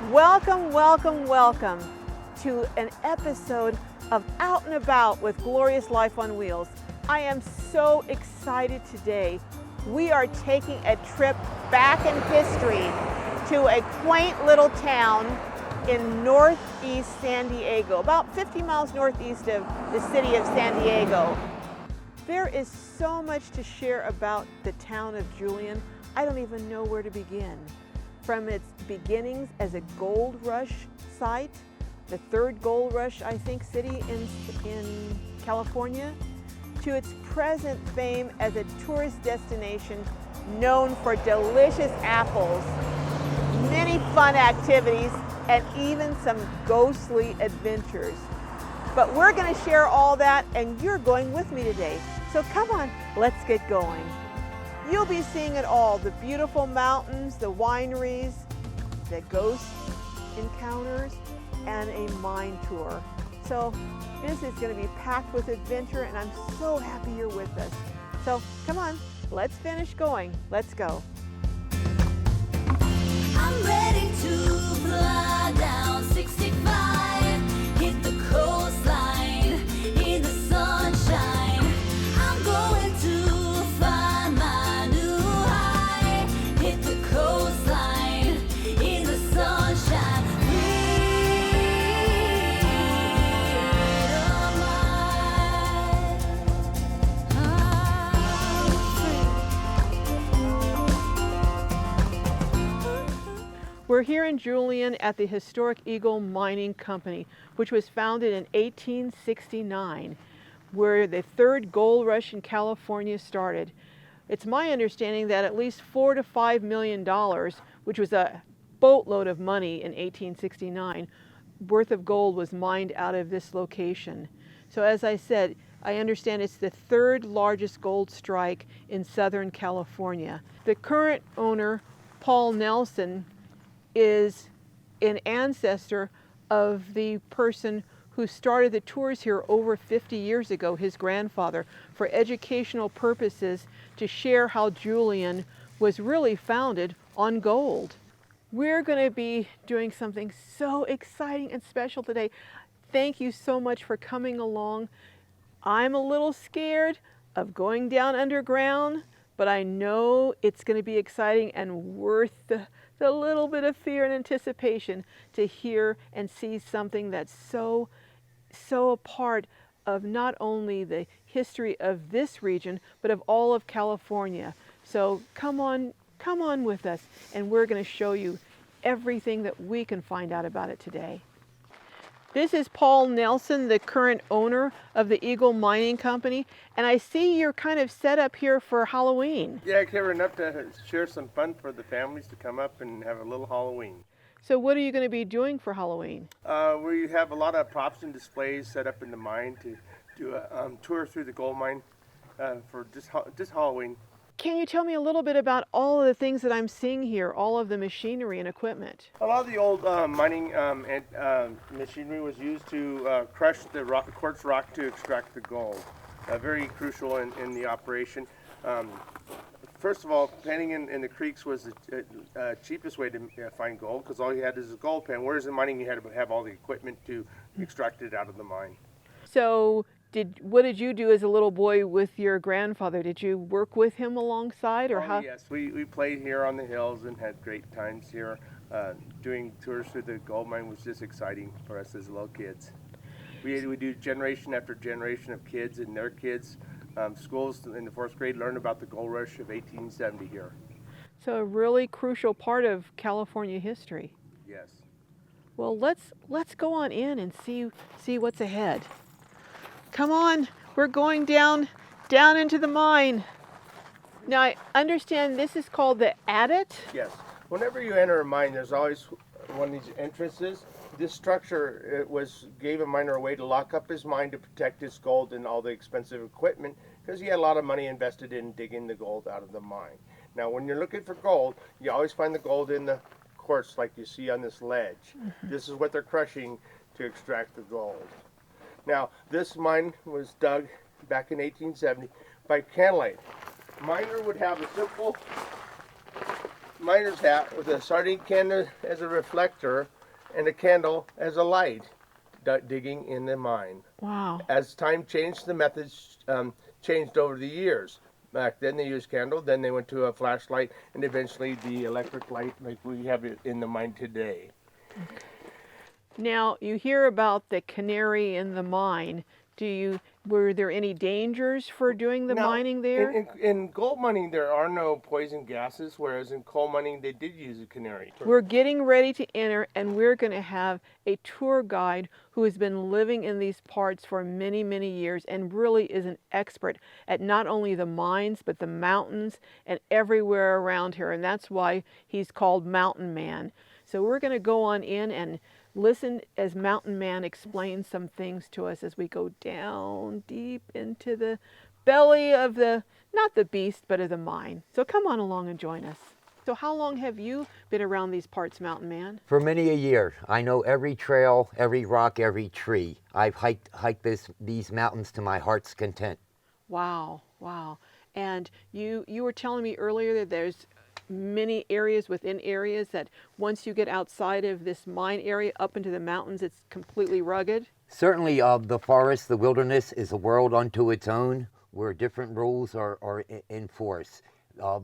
Welcome, welcome, welcome to an episode of Out and About with Glorious Life on Wheels. I am so excited today. We are taking a trip back in history to a quaint little town in northeast San Diego, about 50 miles northeast of the city of San Diego. There is so much to share about the town of Julian. I don't even know where to begin. From its beginnings as a gold rush site, the third gold rush, I think, city in California, to its present fame as a tourist destination known for delicious apples, many fun activities, and even some ghostly adventures. But we're going to share all that, and you're going with me today. So come on, let's get going. You'll be seeing it all, the beautiful mountains, the wineries, the ghost encounters, and a mine tour. So this is going to be packed with adventure, and I'm so happy you're with us. So come on, let's finish going. Let's go. I'm ready to fly down 65, hit the coastline in the sunshine. I'm going to find my new high, hit the coastline in the sunshine. We're here in Julian at the historic Eagle Mining Company, which was founded in 1869, where the third gold rush in California started. It's my understanding that at least $4 to $5 million, which was a boatload of money in 1869, worth of gold was mined out of this location. So as I said, I understand it's the third largest gold strike in Southern California. The current owner, Paul Nelson, is an ancestor of the person who started the tours here over 50 years ago, his grandfather, for educational purposes to share how Julian was really founded on gold. We're going to be doing something so exciting and special today. Thank you so much for coming along. I'm a little scared of going down underground, but I know it's going to be exciting and worth the little bit of fear and anticipation to hear and see something that's so a part of not only the history of this region, but of all of California. So come on with us, and we're going to show you everything that we can find out about it today. This is Paul Nelson, the current owner of the Eagle Mining Company, and I see you're kind of set up here for Halloween. Yeah, covering up to share some fun for the families to come up and have a little Halloween. So what are you going to be doing for Halloween? We have a lot of props and displays set up in the mine to do a tour through the gold mine for just Halloween. Can you tell me a little bit about all of the things that I'm seeing here, all of the machinery and equipment? A lot of the old mining machinery was used to crush the quartz rock to extract the gold. Very crucial in the operation. First of all, panning in the creeks was the cheapest way to find gold, because all you had is a gold pan, whereas in mining you had to have all the equipment to extract it out of the mine. So what did you do as a little boy with your grandfather? Did you work with him alongside, or how? Yes, we played here on the hills and had great times here. Doing tours through the gold mine was just exciting for us as little kids. We do generation after generation of kids and their kids. Schools in the 4th grade learned about the gold rush of 1870 here. So a really crucial part of California history. Yes. Well, let's go on in and see what's ahead. Come on, we're going down into the mine. Now I understand this is called the adit. Yes. Whenever you enter a mine, there's always one of these entrances. This structure gave a miner a way to lock up his mine to protect his gold and all the expensive equipment, because he had a lot of money invested in digging the gold out of the mine. Now, when you're looking for gold, you always find the gold in the quartz like you see on this ledge. Mm-hmm. This is what they're crushing to extract the gold. Now, this mine was dug back in 1870 by candlelight. Miner would have a simple miner's hat with a sardine can as a reflector and a candle as a light, digging in the mine. Wow. As time changed, the methods changed over the years. Back then they used candle, then they went to a flashlight, and eventually the electric light like we have it in the mine today. Now, you hear about the canary in the mine. Were there any dangers for doing the Now, mining there? In gold mining, there are no poison gases, whereas in coal mining, they did use a canary. We're getting ready to enter, and we're going to have a tour guide who has been living in these parts for many, many years and really is an expert at not only the mines, but the mountains and everywhere around here. And that's why he's called Mountain Man. So we're going to go on in and listen as Mountain Man explains some things to us as we go down deep into the belly of not the beast, but of the mine. So come on along and join us. So how long have you been around these parts, Mountain Man? For many a year. I know every trail, every rock, every tree. I've hiked these mountains to my heart's content. Wow, wow. And you were telling me earlier that there's many areas within areas that once you get outside of this mine area up into the mountains, it's completely rugged. Certainly the forest, the wilderness is a world unto its own where different rules are in force.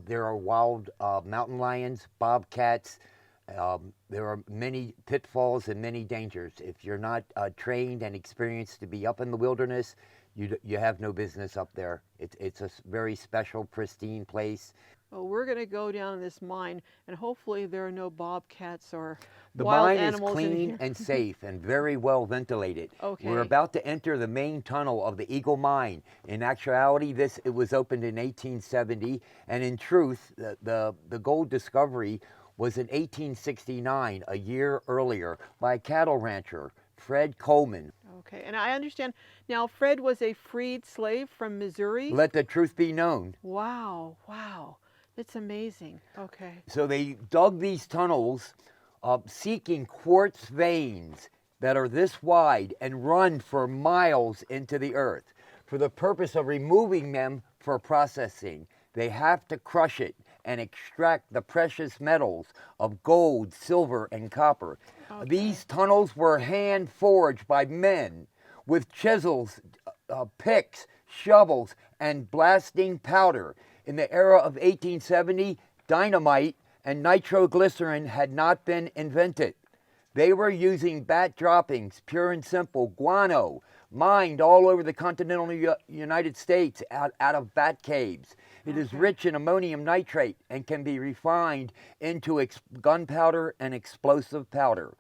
There are wild mountain lions, bobcats. There are many pitfalls and many dangers. If you're not trained and experienced to be up in the wilderness, you have no business up there. It's a very special, pristine place. Well, we're going to go down this mine, and hopefully there are no bobcats or The wild mine is animals in clean here. and safe and very well ventilated. Okay. We're about to enter the main tunnel of the Eagle Mine. In actuality, it was opened in 1870, and in truth, the gold discovery was in 1869, a year earlier, by a cattle rancher, Fred Coleman. Okay, and I understand now Fred was a freed slave from Missouri. Let the truth be known. Wow, wow. It's amazing. Okay. So they dug these tunnels seeking quartz veins that are this wide and run for miles into the earth for the purpose of removing them for processing. They have to crush it and extract the precious metals of gold, silver, and copper. Okay. These tunnels were hand forged by men with chisels, picks, shovels, and blasting powder. In the era of 1870, dynamite and nitroglycerin had not been invented. They were using bat droppings, pure and simple, guano, mined all over the continental United States out of bat caves. It is rich in ammonium nitrate and can be refined into gunpowder and explosive powder.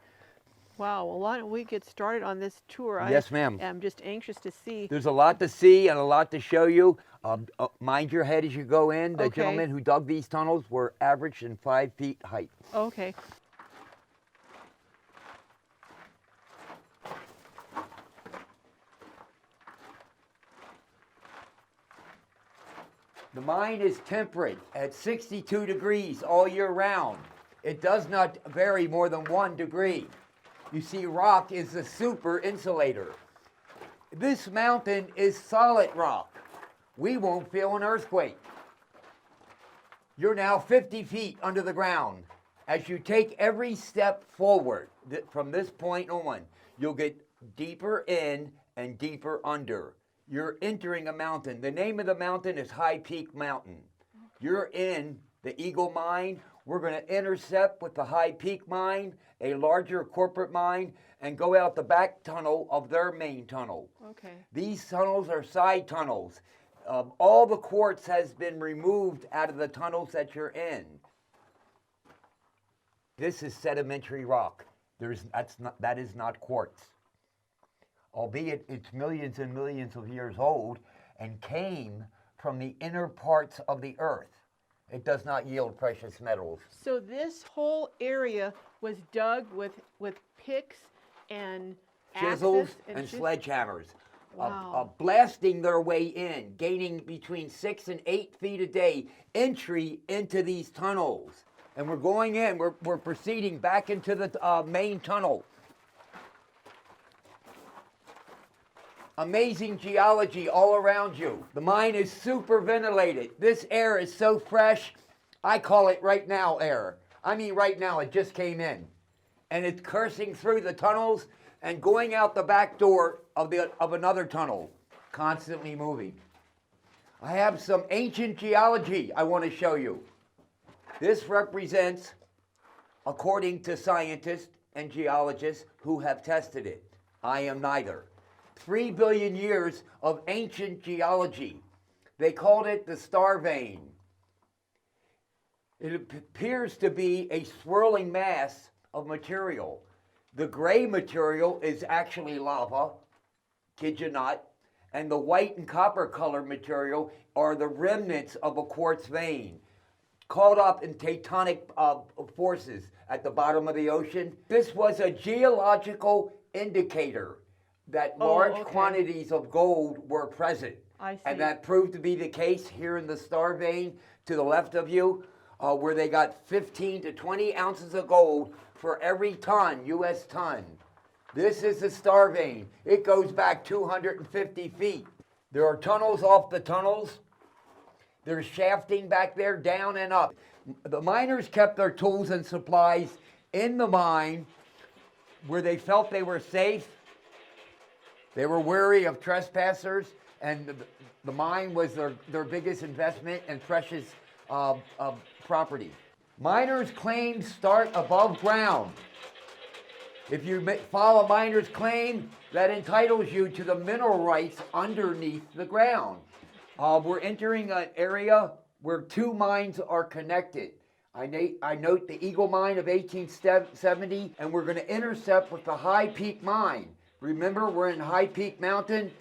Wow, well, why don't we get started on this tour? Yes, ma'am. I'm just anxious to see. There's a lot to see and a lot to show you. Mind your head as you go in. The Okay. gentlemen who dug these tunnels were averaged in 5 feet height. Okay. The mine is temperate at 62 degrees all year round. It does not vary more than 1 degree. You see, rock is the super insulator. This mountain is solid rock. We won't feel an earthquake. You're now 50 feet under the ground. As you take every step forward from this point on, you'll get deeper in and deeper under. You're entering a mountain. The name of the mountain is High Peak Mountain. You're in the Eagle Mine. We're going to intercept with the High Peak Mine, a larger corporate mine, and go out the back tunnel of their main tunnel. Okay. These tunnels are side tunnels. All the quartz has been removed out of the tunnels that you're in. This is sedimentary rock. That is not quartz. Albeit it's millions and millions of years old and came from the inner parts of the earth. It does not yield precious metals. So this whole area was dug with picks and Chisels axes and chisels? sledgehammers, Wow. blasting their way in, gaining between 6 and 8 feet a day entry into these tunnels. And we're going in, we're proceeding back into the main tunnel. Amazing geology all around you. The mine is super ventilated. This air is so fresh, I call it right now air. I mean right now, it just came in. And it's coursing through the tunnels and going out the back door of another tunnel, constantly moving. I have some ancient geology I want to show you. This represents, according to scientists and geologists who have tested it, I am neither, 3 billion years of ancient geology. They called it the star vein. It appears to be a swirling mass of material. The gray material is actually lava, kid you not, and the white and copper colored material are the remnants of a quartz vein caught up in tectonic forces at the bottom of the ocean. This was a geological indicator that large quantities of gold were present. I see. And that proved to be the case here in the star vein to the left of you, where they got 15 to 20 ounces of gold for every ton, U.S. ton. This is the star vein. It goes back 250 feet. There are tunnels off the tunnels. There's shafting back there, down and up. The miners kept their tools and supplies in the mine where they felt they were safe. They were wary of trespassers, and the mine was their biggest investment and precious property. Miners' claims start above ground. If you follow a miner's claim, that entitles you to the mineral rights underneath the ground. We're entering an area where two mines are connected. I note the Eagle Mine of 1870, and we're going to intercept with the High Peak Mine. Remember, we're in High Peak Mountain.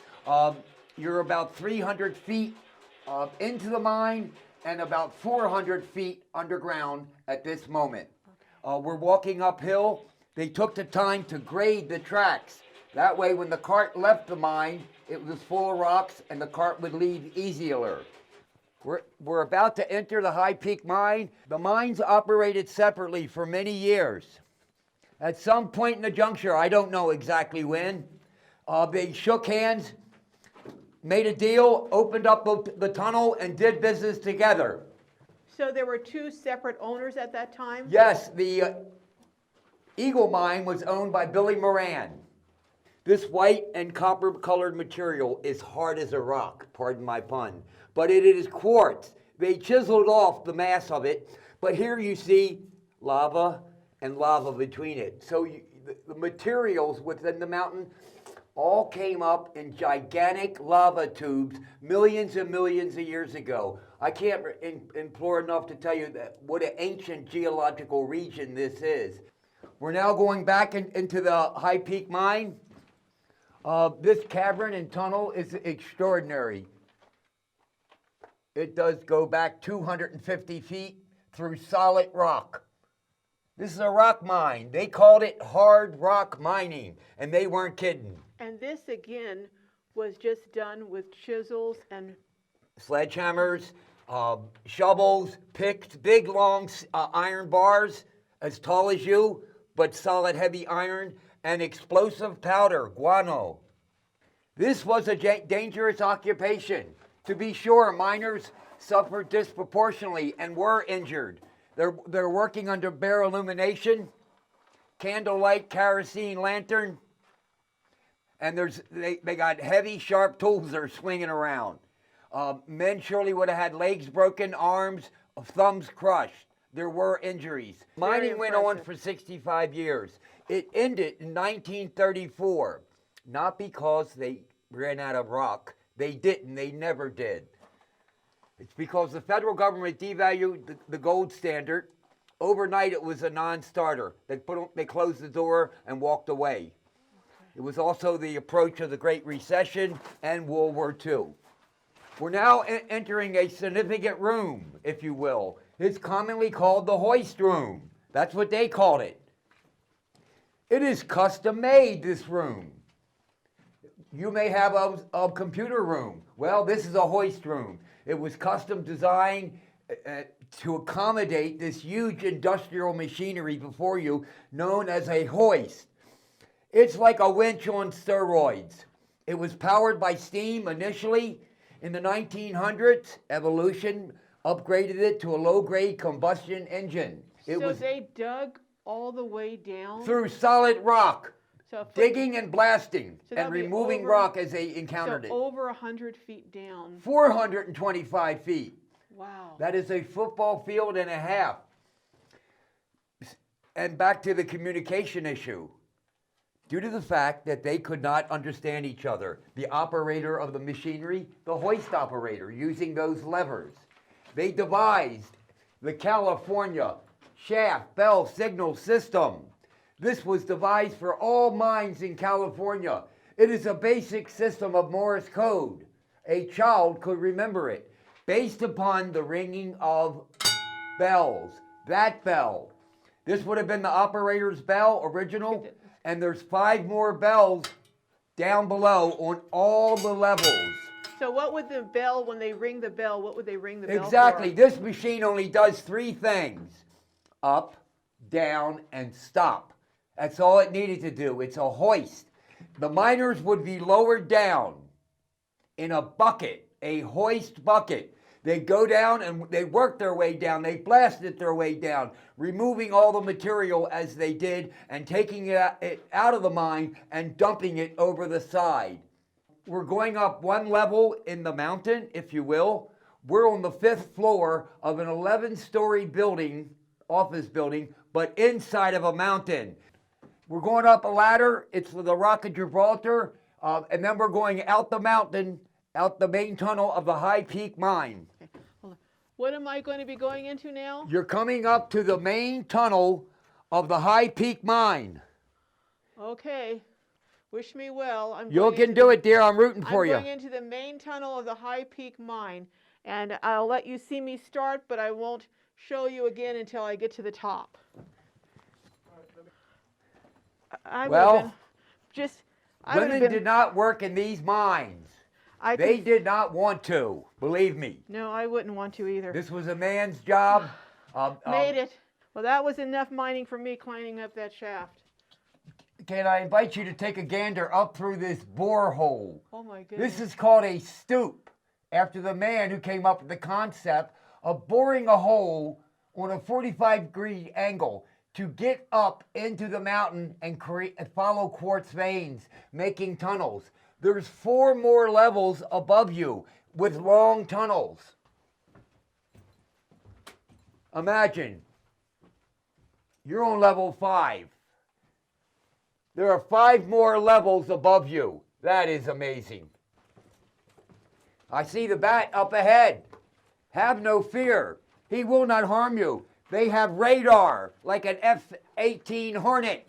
You're about 300 feet into the mine and about 400 feet underground at this moment. We're walking uphill. They took the time to grade the tracks. That way, when the cart left the mine, it was full of rocks and the cart would leave easier. We're about to enter the High Peak Mine. The mines operated separately for many years. At some point in the juncture, I don't know exactly when, they shook hands, made a deal, opened up the tunnel, and did business together. So there were two separate owners at that time? Yes, the Eagle Mine was owned by Billy Moran. This white and copper colored material is hard as a rock, pardon my pun, but it is quartz. They chiseled off the mass of it, but here you see lava and lava between it. So the materials within the mountain all came up in gigantic lava tubes millions and millions of years ago. I can't implore enough to tell you that what an ancient geological region this is. We're now going back into the High Peak Mine. This cavern and tunnel is extraordinary. It does go back 250 feet through solid rock. This is a rock mine. They called it hard rock mining, and they weren't kidding. And this, again, was just done with chisels and Sledgehammers, shovels, picks, big long iron bars as tall as you, but solid heavy iron, and explosive powder, guano. This was a dangerous occupation. To be sure, miners suffered disproportionately and were injured. They're working under bare illumination, candlelight, kerosene lantern, and they got heavy, sharp tools they're swinging around. Men surely would have had legs broken, arms, thumbs crushed. There were injuries. Mining went on for 65 years. It ended in 1934, not because they ran out of rock. They didn't. They never did. It's because the federal government devalued the gold standard. Overnight, it was a non-starter. They closed the door and walked away. It was also the approach of the Great Recession and World War II. We're now entering a significant room, if you will. It's commonly called the hoist room. That's what they called it. It is custom made, this room. You may have a computer room. Well, this is a hoist room. It was custom designed to accommodate this huge industrial machinery before you, known as a hoist. It's like a winch on steroids. It was powered by steam initially. In the 1900s, evolution upgraded it to a low-grade combustion engine. It So was they dug all the way down? through solid rock, So if- digging and blasting, So and that'd be removing over- rock as they encountered so it. over 100 feet down. 425 feet. Wow. That is a football field and a half. And back to the communication issue. Due to the fact that they could not understand each other, the operator of the machinery, the hoist operator, using those levers, they devised the California shaft bell signal system. This was devised for all mines in California. It is a basic system of Morse code. A child could remember it, based upon the ringing of bells. That bell. This would have been the operator's bell, original, and there's 5 more bells down below on all the levels. So what would the bell, when they ring the bell, what would they ring the bell Exactly. for? This machine only does 3 things: up, down, and stop. That's all it needed to do. It's a hoist. The miners would be lowered down in a bucket, a hoist bucket. They go down and they work their way down. They blasted their way down, removing all the material as they did and taking it out of the mine and dumping it over the side. We're going up 1 level in the mountain, if you will. We're on the 5th floor of an 11-story building, office building, but inside of a mountain. We're going up a ladder. It's the Rock of Gibraltar. And then we're going out the mountain, out the main tunnel of the High Peak Mine. Hold on. What am I going to be going into now? You're coming up to the main tunnel of the High Peak Mine. Okay. Wish me well. You can do it, dear. I'm rooting for you. I'm going into the main tunnel of the High Peak Mine, and I'll let you see me start, but I won't show you again until I get to the top. I would have Well, been just. I would have Women been, did not work in these mines. I They could- did not want to, believe me. No, I wouldn't want to either. This was a man's job. Made it. Well, that was enough mining for me climbing up that shaft. Can I invite you to take a gander up through this borehole? Oh my goodness. This is called a stoop, after the man who came up with the concept of boring a hole on a 45-degree angle to get up into the mountain and follow quartz veins, making tunnels. There's 4 more levels above you with long tunnels. Imagine, you're on level 5. There are 5 more levels above you. That is amazing. I see the bat up ahead. Have no fear. He will not harm you. They have radar like an F-18 Hornet.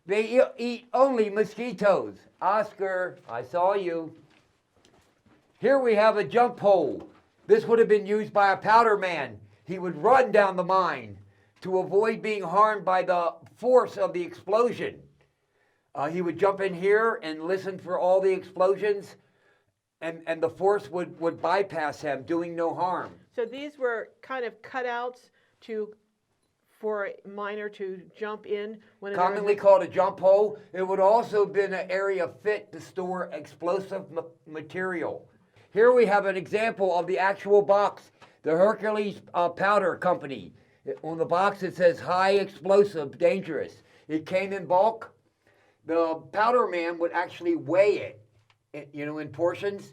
They eat only mosquitoes. Oscar, I saw you. Here we have a jump hole. This would have been used by a powder man. He would run down the mine to avoid being harmed by the force of the explosion. He would jump in here and listen for all the explosions, and the force would bypass him, doing no harm. So these were kind of cutouts for a miner to jump in when Commonly called a jump hole. It would also have been an area fit to store explosive material. Here we have an example of the actual box, the Hercules Powder Company. On the box it says high explosive, dangerous. It came in bulk. The powder man would actually weigh it, in portions,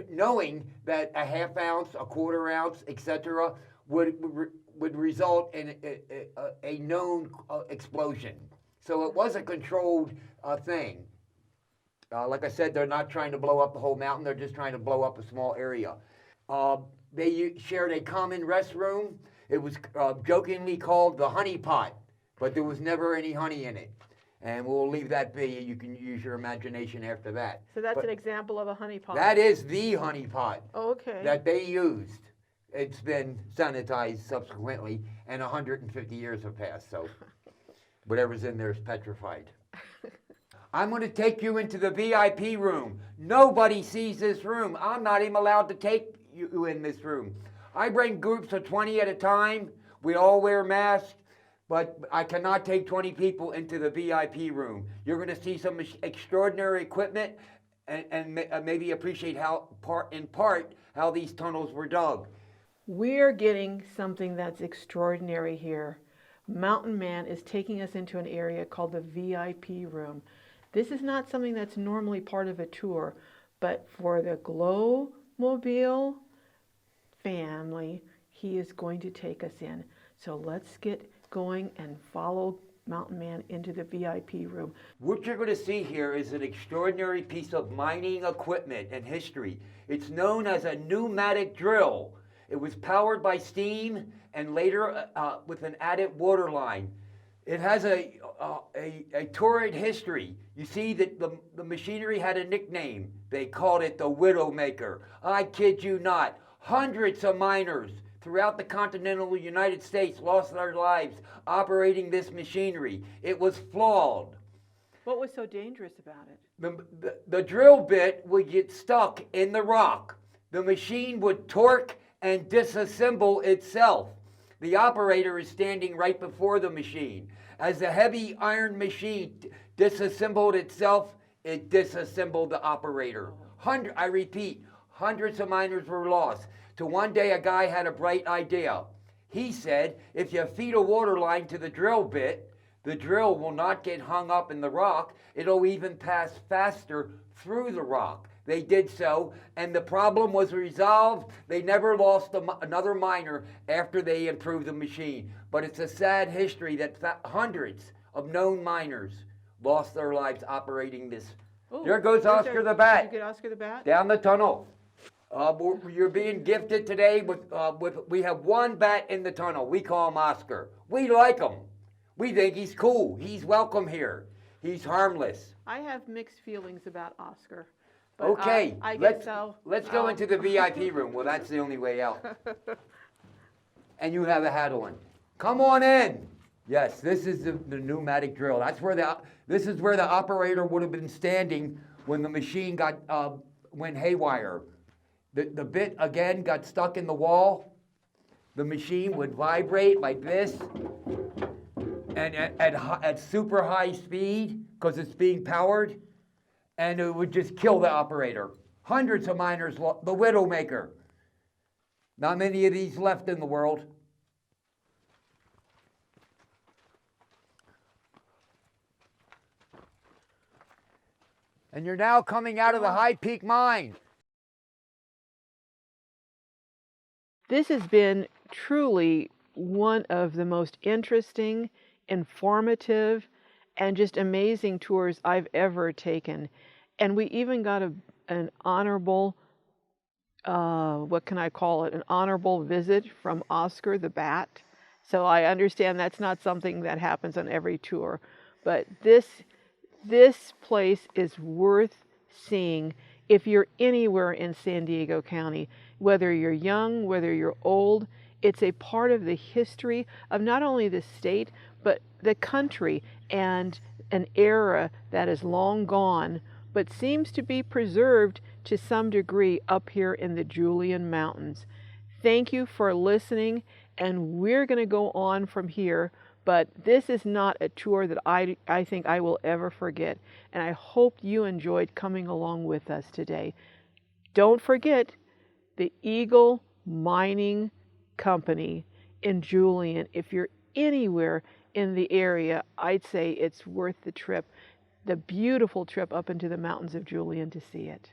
knowing that a half ounce, a quarter ounce, etc., would result in a known explosion. So it was a controlled thing. Like I said, they're not trying to blow up the whole mountain. They're just trying to blow up a small area. They shared a common restroom. It was jokingly called the honey pot, but there was never any honey in it. And we'll leave that be. You can use your imagination after that. So that's But an example of a honey pot. that is the honey pot Okay. that they used. It's been sanitized subsequently, and 150 years have passed, so whatever's in there is petrified. I'm going to take you into the VIP room. Nobody sees this room. I'm not even allowed to take you in this room. I bring groups of 20 at a time. We all wear masks, but I cannot take 20 people into the VIP room. You're going to see some extraordinary equipment and maybe appreciate how, in part, how these tunnels were dug. We're getting something that's extraordinary here. Mountain Man is taking us into an area called the VIP room. This is not something that's normally part of a tour, but for the Glowmobile family, he is going to take us in. So let's get going and follow Mountain Man into the VIP room. What you're going to see here is an extraordinary piece of mining equipment and history. It's known as a pneumatic drill. It was powered by steam and later with an added water line. It has a torrid history. You see that the machinery had a nickname. They called it the Widowmaker. I kid you not. Hundreds of miners throughout the continental United States lost their lives operating this machinery. It was flawed. What was so dangerous about it? The drill bit would get stuck in the rock. The machine would torque and disassemble itself. The operator is standing right before the machine. As the heavy iron machine disassembled itself, it disassembled the operator. I repeat, hundreds of miners were lost. So one day a guy had a bright idea. He said, if you feed a water line to the drill bit, the drill will not get hung up in the rock. It'll even pass faster through the rock. They did so, and the problem was resolved. They never lost another miner after they improved the machine. But it's a sad history that hundreds of known miners lost their lives operating this. Ooh, There goes Oscar the Bat. Did you get Oscar the Bat? Down the tunnel. You're being gifted today with we have one bat in the tunnel. We call him Oscar. We like him. We think he's cool. He's welcome here. He's harmless. I have mixed feelings about Oscar. But Okay, I guess so. let's go into the VIP room. Well, that's the only way out. And you have a hat on. Come on in. Yes, this is the pneumatic drill. This is where the operator would have been standing when the machine went haywire. The bit again got stuck in the wall. The machine would vibrate like this, and at super high speed because it's being powered. And it would just kill the operator. Hundreds of miners, the Widowmaker. Not many of these left in the world. And you're now coming out of the High Peak Mine. This has been truly one of the most interesting, informative, and just amazing tours I've ever taken. And we even got an honorable, what can I call it, an honorable visit from Oscar the Bat. So I understand that's not something that happens on every tour. But this place is worth seeing if you're anywhere in San Diego County, whether you're young, whether you're old. It's a part of the history of not only the state, but the country, and an era that is long gone, but seems to be preserved to some degree up here in the Julian Mountains. Thank you for listening, and we're going to go on from here, but this is not a tour that I think I will ever forget, and I hope you enjoyed coming along with us today. Don't forget the Eagle Mining Company in Julian. If you're anywhere in the area, I'd say it's worth the trip, the beautiful trip up into the mountains of Julian to see it.